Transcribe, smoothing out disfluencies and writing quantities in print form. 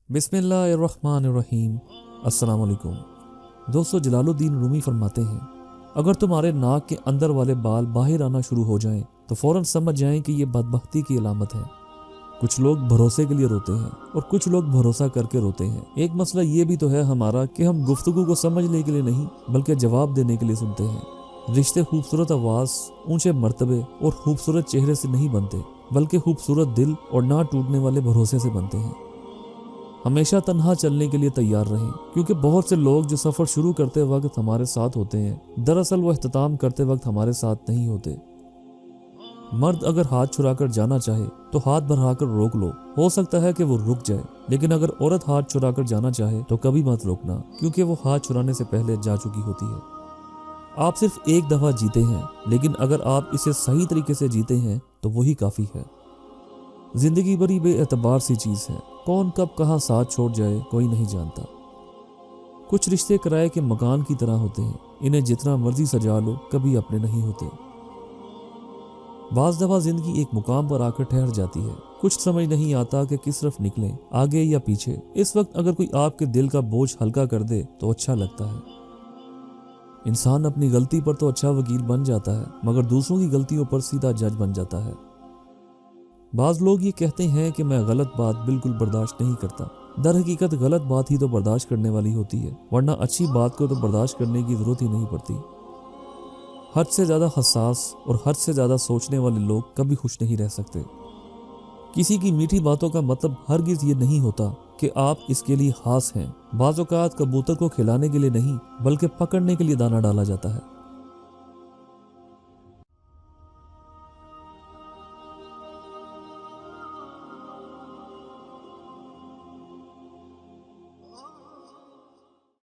बिस्मिल्लाहिर्रहमानिर्रहीम। अस्सलाम वालेकुम दोस्तों, जलालुद्दीन रूमी फरमाते हैं, अगर तुम्हारे नाक के अंदर वाले बाल बाहर आना शुरू हो जाएं तो फौरन समझ जाएं कि ये बदबख्ती की अलामत है। कुछ लोग भरोसे के लिए रोते हैं और कुछ लोग भरोसा करके रोते हैं। एक मसला ये भी तो है हमारा कि हम गुफ्तगू को समझने के लिए नहीं बल्कि जवाब देने के लिए सुनते हैं। रिश्ते खूबसूरत आवाज़, ऊंचे मर्तबे और खूबसूरत चेहरे से नहीं बनते बल्कि खूबसूरत दिल और ना टूटने वाले भरोसे से बनते हैं। हमेशा तन्हा चलने के लिए तैयार रहें, क्योंकि बहुत से लोग जो सफ़र शुरू करते वक्त हमारे साथ होते हैं दरअसल वो इख्तिताम करते वक्त हमारे साथ नहीं होते। मर्द अगर हाथ छुड़ाकर जाना चाहे तो हाथ बढ़ाकर रोक लो, हो सकता है कि वो रुक जाए, लेकिन अगर औरत हाथ छुड़ाकर जाना चाहे तो कभी मत रोकना, क्योंकि वो हाथ छुड़ाने से पहले जा चुकी होती है। आप सिर्फ एक दफ़ा जीते हैं, लेकिन अगर आप इसे सही तरीके से जीते हैं तो वही काफ़ी है। जिंदगी बड़ी बेएतबार सी चीज़ है, कौन कब कहाँ साथ छोड़ जाए कोई नहीं जानता। कुछ रिश्ते किराए के मकान की तरह होते हैं, इन्हें जितना मर्जी सजा लो कभी अपने नहीं होते। बाज़ दफ़ा जिंदगी एक मुकाम पर आकर ठहर जाती है, कुछ समझ नहीं आता कि किस तरफ निकलें, आगे या पीछे। इस वक्त अगर कोई आपके दिल का बोझ हल्का कर दे तो अच्छा लगता है। इंसान अपनी गलती पर तो अच्छा वकील बन जाता है, मगर दूसरों की गलतियों पर सीधा जज बन जाता है। बाज़ लोग ये कहते हैं कि मैं गलत बात बिल्कुल बर्दाश्त नहीं करता। दर हकीकत गलत बात ही तो बर्दाश्त करने वाली होती है, वरना अच्छी बात को तो बर्दाश्त करने की ज़रूरत ही नहीं पड़ती। हद से ज़्यादा हसास और हद से ज़्यादा सोचने वाले लोग कभी खुश नहीं रह सकते। किसी की मीठी बातों का मतलब हरगिज़ ये नहीं होता कि आप इसके लिए खास हैं। बाज़ औक़ात कबूतर को खिलाने के लिए नहीं बल्कि पकड़ने के लिए दाना डाला जाता है।